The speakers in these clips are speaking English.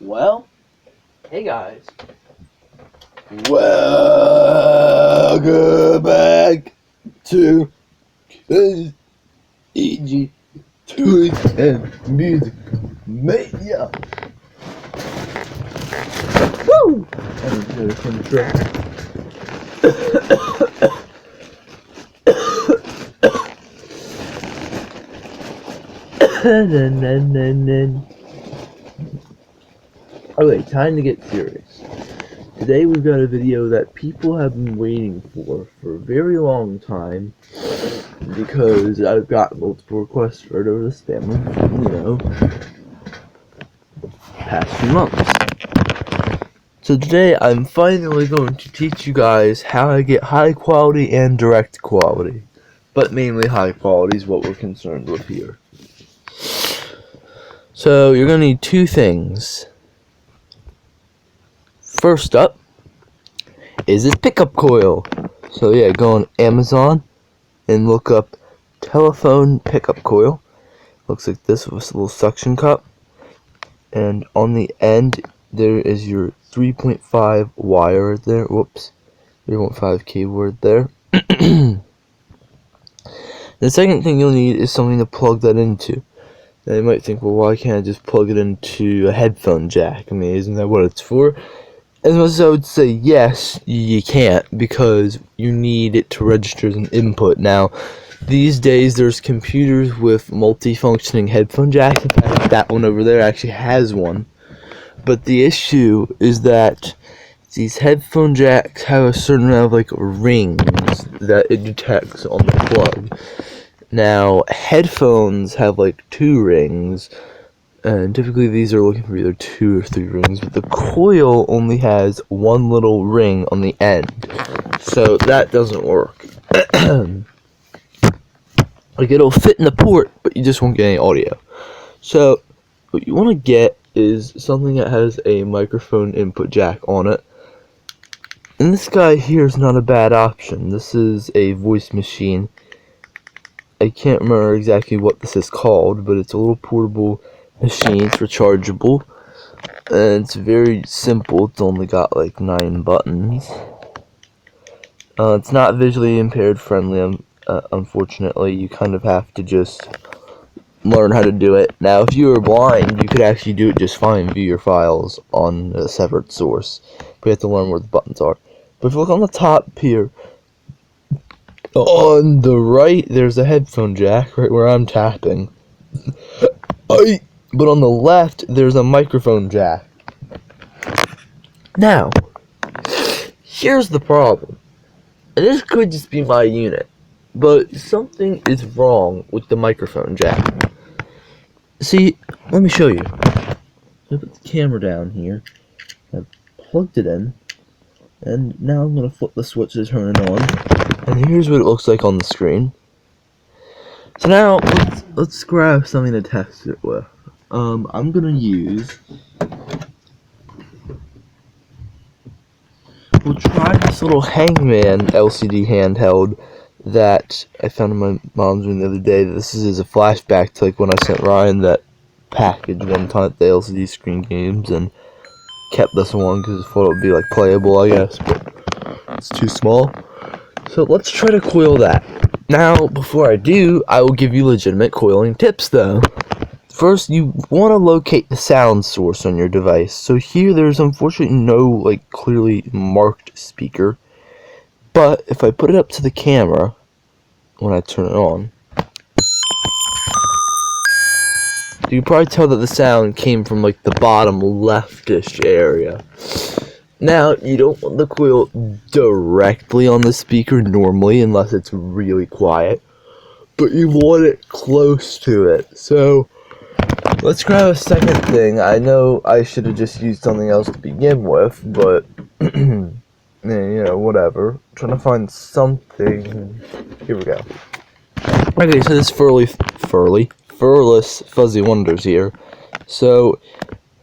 Well, hey guys. Welcome back to EG Toys and Music Mania. Woo! Okay, time to get serious. Today we've got a video that people have been waiting for a very long time, because I've got multiple requests for it over the span of, past few months. So today I'm finally going to teach you guys how to get high quality and direct quality. But mainly high quality is what we're concerned with here. So you're going to need two things. First up is a pickup coil. So yeah, go on Amazon and look up telephone pickup coil. Looks like this with a little suction cup. And on the end there is your 3.5 wire there. Whoops. 3.5 keyboard there. The second thing you'll need is something to plug that into. Now you might think, well, why can't I just plug it into a headphone jack? I mean, isn't that what it's for? As much as I would say yes, you can't, because you need it to register as an input. Now, these days there's computers with multi-functioning headphone jacks. In fact, that one over there actually has one. But the issue is that these headphone jacks have a certain amount of rings that it detects on the plug. Now, headphones have 2 rings, and typically these are looking for either 2 or 3 rings, but the coil only has one little ring on the end, so that doesn't work. It'll fit in the port, but you just won't get any audio. So what you want to get is something that has a microphone input jack on it, and this guy here is not a bad option. This is a voice machine. I can't remember exactly what this is called, but it's a little portable machine. It's rechargeable, and it's very simple. It's only got 9 buttons. It's not visually impaired friendly, unfortunately. You kind of have to just learn how to do it. Now, if you were blind, you could actually do it just fine, view your files on a separate source, but you have to learn where the buttons are. But if you look on the top here, on the right, there's a headphone jack, right where I'm tapping. But on the left, there's a microphone jack. Now, here's the problem. And this could just be my unit, but something is wrong with the microphone jack. See, let me show you. I put the camera down here. I plugged it in. And now I'm going to flip the switch to turn it on. And here's what it looks like on the screen. So now, let's grab something to test it with. I'm going to use... We'll try this little Hangman LCD handheld that I found in my mom's room the other day. This is a flashback to when I sent Ryan that package one time at the LCD Screen Games, and kept this one because I thought it would be playable, I guess, but it's too small. So let's try to coil that. Now, before I do, I will give you legitimate coiling tips though. First, you want to locate the sound source on your device. So here there's unfortunately no clearly marked speaker, but if I put it up to the camera when I turn it on, you can probably tell that the sound came from the bottom leftish area. Now, you don't want the coil directly on the speaker normally, unless it's really quiet, but you want it close to it. So, let's grab a second thing. I know I should have just used something else to begin with, but, whatever. I'm trying to find something. Here we go. Okay, so this Furless Fuzzy Wonders here. So,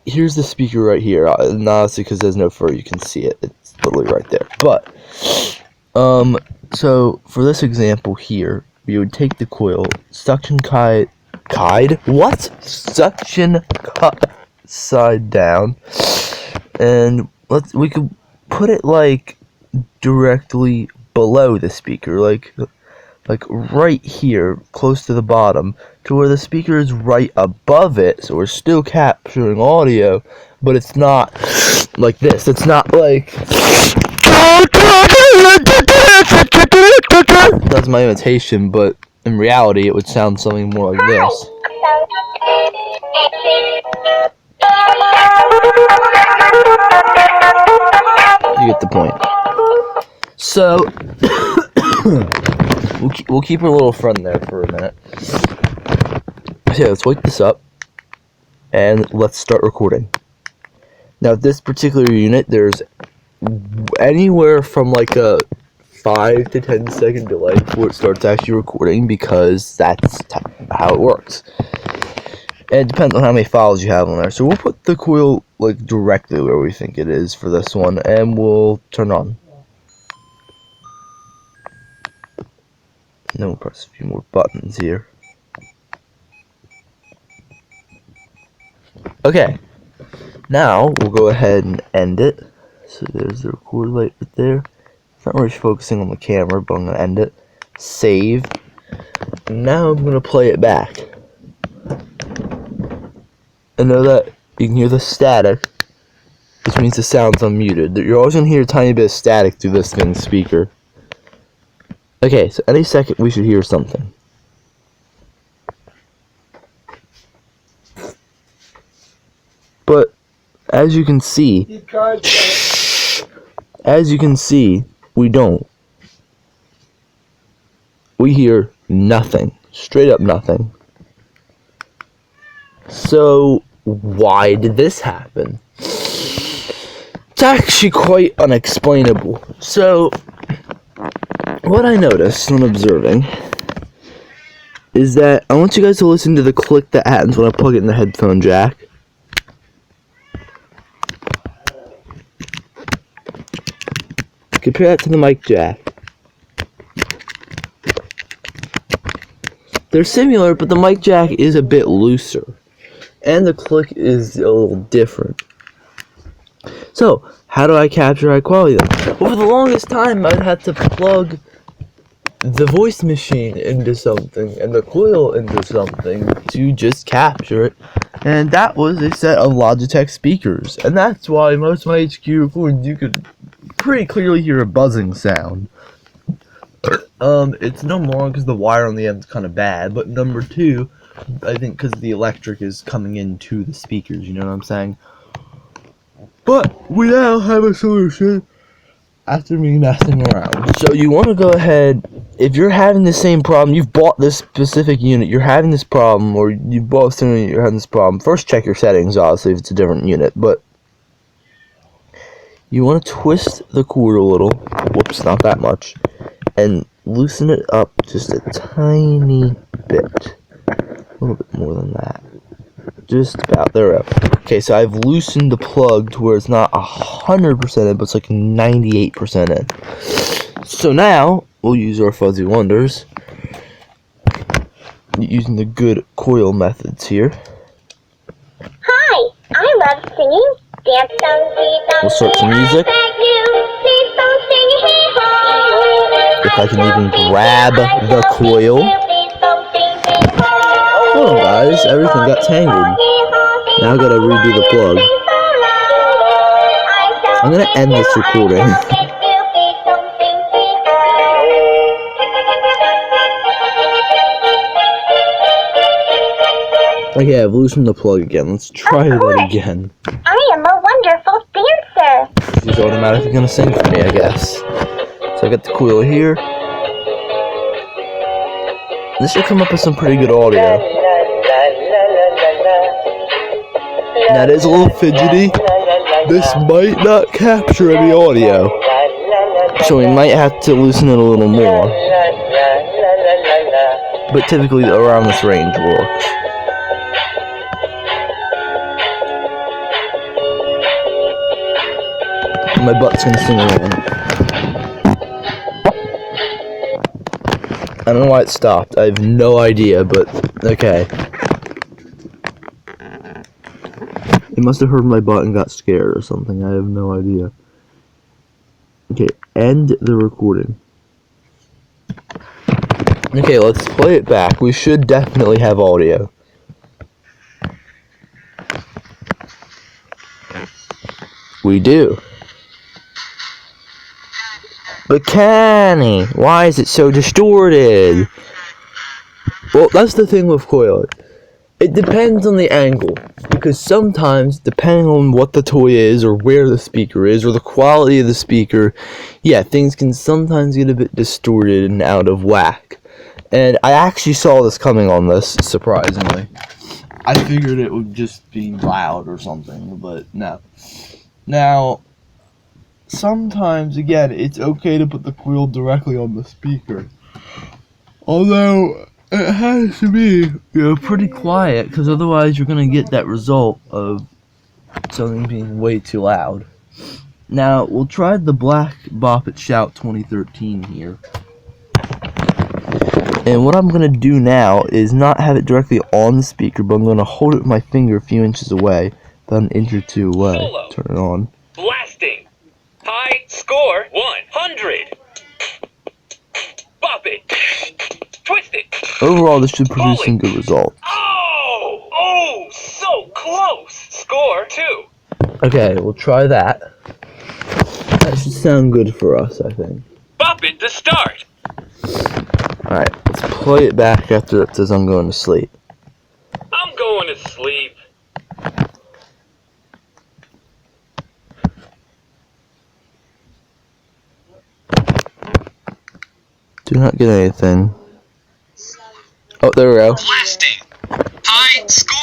here's the speaker right here. Not honestly, because there's no fur, you can see it. It's literally right there. But, so, for this example here, we would take the coil, suction guide. What? Suction side down, and we could put it like directly below the speaker, like right here, close to the bottom, to where the speaker is right above it, so we're still capturing audio, but it's not like this. It's not like that's my imitation, but in reality, it would sound something more like this. You get the point. So we'll keep our little friend there for a minute. Okay, let's wake this up and let's start recording. Now, this particular unit, there's anywhere from like a 5 to 10 second delay before it starts actually recording, because that's how it works. And it depends on how many files you have on there. So we'll put the coil like directly where we think it is for this one, and we'll turn on. Then we'll press a few more buttons here. Okay, now we'll go ahead and end it. So there's the record light right there. It's not really focusing on the camera, but I'm going to end it. Save. Now I'm going to play it back. And know that you can hear the static, which means the sound's unmuted. You're always going to hear a tiny bit of static through this thing's speaker. Okay, so any second we should hear something. But as you can see, we don't. We hear nothing. Straight up nothing. So why did this happen? It's actually quite unexplainable. So what I noticed when observing is that I want you guys to listen to the click that happens when I plug it in the headphone jack. Compare that to the mic jack. They're similar, but the mic jack is a bit looser. And the click is a little different. So, how do I capture high quality then? Well, for the longest time, I'd have to plug the voice machine into something and the coil into something to just capture it. And that was a set of Logitech speakers. And that's why most of my HQ recordings, you could pretty clearly hear a buzzing sound. It's number one because the wire on the end is kind of bad, but number two, I think because the electric is coming into the speakers, you know what I'm saying? But we now have a solution after me messing around. So you want to go ahead, if you're having the same problem, you've bought this specific unit, you're having this problem, or you bought something and you're having this problem, first check your settings, obviously, if it's a different unit, but you want to twist the cord a little, whoops, not that much, and loosen it up just a tiny bit, a little bit more than that, just about, there we go. Okay, so I've loosened the plug to where it's not 100% in, but it's like 98% in. So now, we'll use our fuzzy wonders, using the good coil methods here. Hi, I love singing. Dance We'll start some music. If I can even grab the coil. Hold on, guys, everything got tangled. Now I gotta redo the plug. I'm gonna end this recording. Okay, I've loosened the plug again. Let's try that again. I am a wonderful dancer. She's automatically gonna sing for me, I guess. So I got the coil here. This should come up with some pretty good audio. That is a little fidgety. This might not capture any audio, so we might have to loosen it a little more. But typically around this range works. My butt's gonna sing around. I don't know why it stopped. I have no idea, but okay. It must have heard my butt and got scared or something. I have no idea. Okay, end the recording. Okay, let's play it back. We should definitely have audio. We do. But Kenny, why is it so distorted? Well, that's the thing with Coil. It depends on the angle, because sometimes, depending on what the toy is, or where the speaker is, or the quality of the speaker, yeah, things can sometimes get a bit distorted and out of whack. And I actually saw this coming on this, surprisingly. I figured it would just be loud or something, but no. Now, sometimes, again, it's okay to put the coil directly on the speaker. Although, it has to be, pretty quiet, because otherwise you're going to get that result of something being way too loud. Now, we'll try the Black Bop It Shout 2013 here. And what I'm going to do now is not have it directly on the speaker, but I'm going to hold it with my finger a few inches away, about an inch or two away. Solo. Turn it on. Blasting. High score 100. Bop it. Twist it. Overall, this should produce some good results. Oh! Oh! So close! Score 2. Okay, we'll try that. That should sound good for us, I think. Bop it to start. Alright, let's play it back after it says I'm going to sleep. I'm going to sleep. Do not get anything. Oh, there we go. Blasting. High score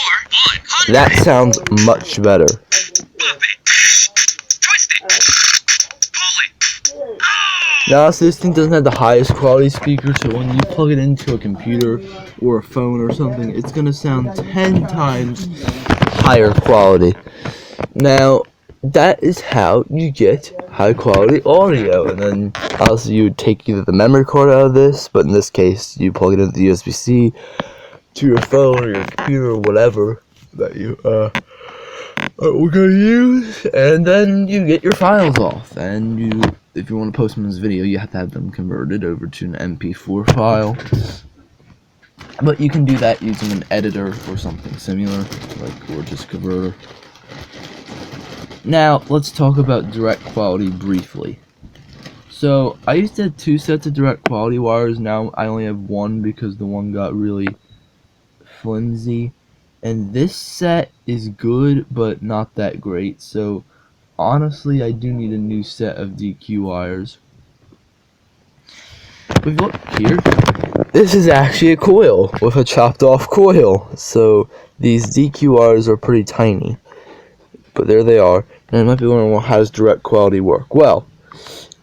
100. That sounds much better. Bop it. Twist it. Pull it. Now, so this thing doesn't have the highest quality speaker, so when you plug it into a computer or a phone or something, it's going to sound 10 times higher quality. Now, that is how you get high quality audio, and then also you would take either the memory card out of this, but in this case, you plug it into the USB-C to your phone or your computer or whatever that you we're gonna use, and then you get your files off, and you, if you want to post them as video, you have to have them converted over to an MP4 file. But you can do that using an editor or something similar, like, or just converter. Now, let's talk about direct quality briefly. So, I used to have 2 sets of direct quality wires, now I only have 1 because the one got really flimsy. And this set is good, but not that great, so honestly, I do need a new set of DQ wires. If you look here, this is actually a coil with a chopped off coil, so these DQ wires are pretty tiny. But there they are, and I might be wondering, well, how does direct quality work? Well,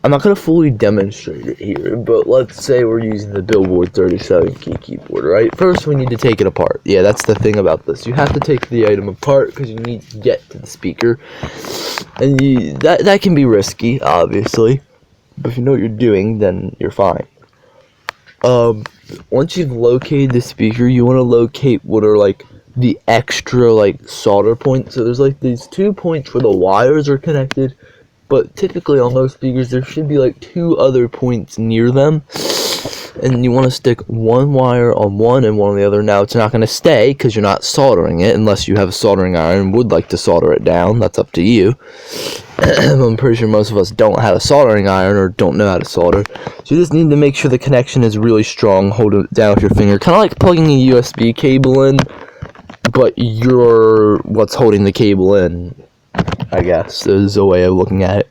I'm not going to fully demonstrate it here, but let's say we're using the Billboard 37 key keyboard, right? First, we need to take it apart. Yeah, that's the thing about this. You have to take the item apart because you need to get to the speaker. And that can be risky, obviously. But if you know what you're doing, then you're fine. Once you've located the speaker, you want to locate what are, like, the extra, like, solder points. So there's, like, these 2 points where the wires are connected. But typically on most speakers, there should be like 2 other points near them. And you want to stick one wire on one and one on the other. Now, it's not going to stay because you're not soldering it unless you have a soldering iron and would like to solder it down. That's up to you. I'm pretty sure most of us don't have a soldering iron or don't know how to solder. So you just need to make sure the connection is really strong. Hold it down with your finger. Kind of like plugging a USB cable in, but you're what's holding the cable in, I guess, is a way of looking at it.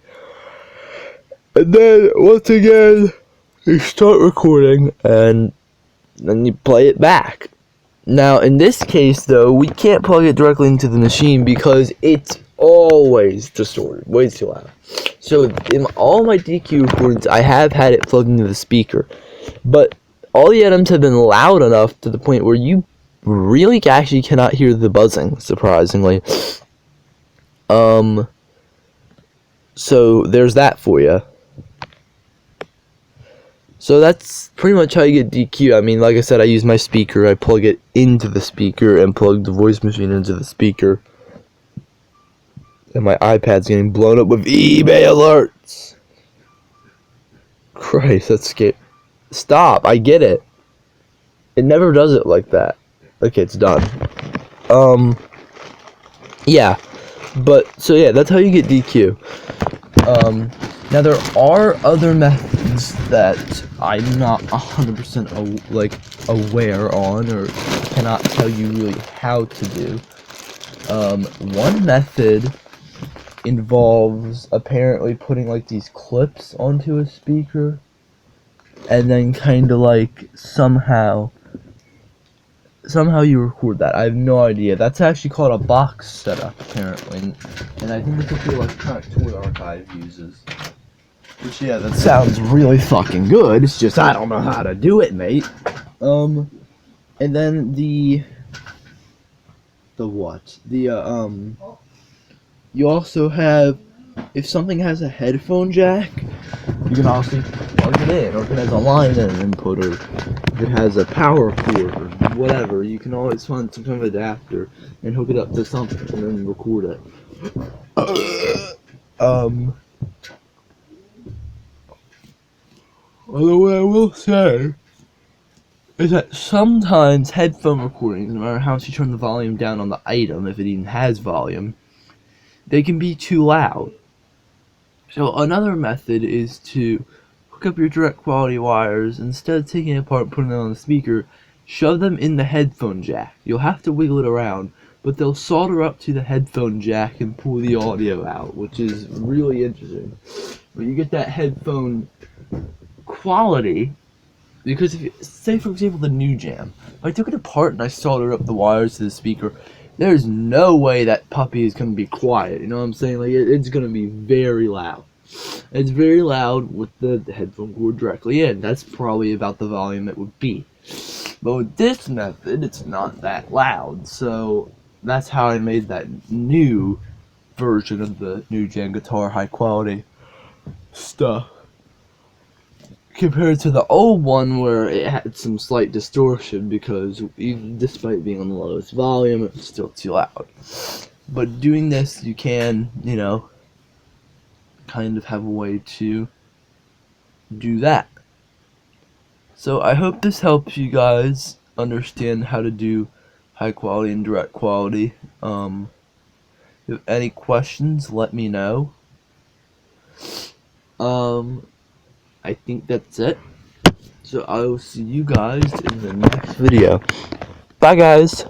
And then, once again, you start recording, and then you play it back. Now, in this case, though, we can't plug it directly into the machine because it's always distorted, way too loud. So, in all my DQ recordings, I have had it plugged into the speaker. But all the items have been loud enough to the point where you really actually cannot hear the buzzing, surprisingly. So there's that for you. So that's pretty much how you get DQ. I mean, like I said, I use my speaker, I plug it into the speaker and plug the voice machine into the speaker. that my iPad's getting blown up with eBay alerts. Christ, that's scary. Stop, I get it. It never does it like that. Okay, it's done. Yeah. But, so yeah, that's how you get DQ. Now there are other methods that I'm not 100% aware on, or cannot tell you really how to do. One method involves apparently putting like these clips onto a speaker, and then kind of like somehow you record that. I have no idea. That's actually called a box setup, apparently, and I think that's what the Electronic Toy Archive uses. Which, yeah, that sounds really fucking good. It's just I don't know how to do it, mate. And then you also have, if something has a headphone jack, you can also plug it in, or if it has a line input, or if it has a power cord, or whatever, you can always find some kind of adapter and hook it up to something and then record it. Although what I will say is that sometimes headphone recordings, no matter how much you turn the volume down on the item, if it even has volume, they can be too loud. So another method is to hook up your direct quality wires, instead of taking it apart and putting them on the speaker, shove them in the headphone jack. You'll have to wiggle it around, but they'll solder up to the headphone jack and pull the audio out, which is really interesting. But you get that headphone quality, because if you, say for example the New Jam, if I took it apart and I soldered up the wires to the speaker, there's no way that puppy is going to be quiet, you know what I'm saying? Like, it's going to be very loud. It's very loud with the headphone cord directly in. That's probably about the volume it would be. But with this method, it's not that loud, so that's how I made that new version of the New Jam guitar high quality stuff, compared to the old one where it had some slight distortion, because even despite being on the lowest volume, it was still too loud. But doing this, you can, you know, kind of have a way to do that. So I hope this helps you guys understand how to do high quality and direct quality. If you have any questions, let me know. I think that's it. So I will see you guys in the next video. Bye, guys.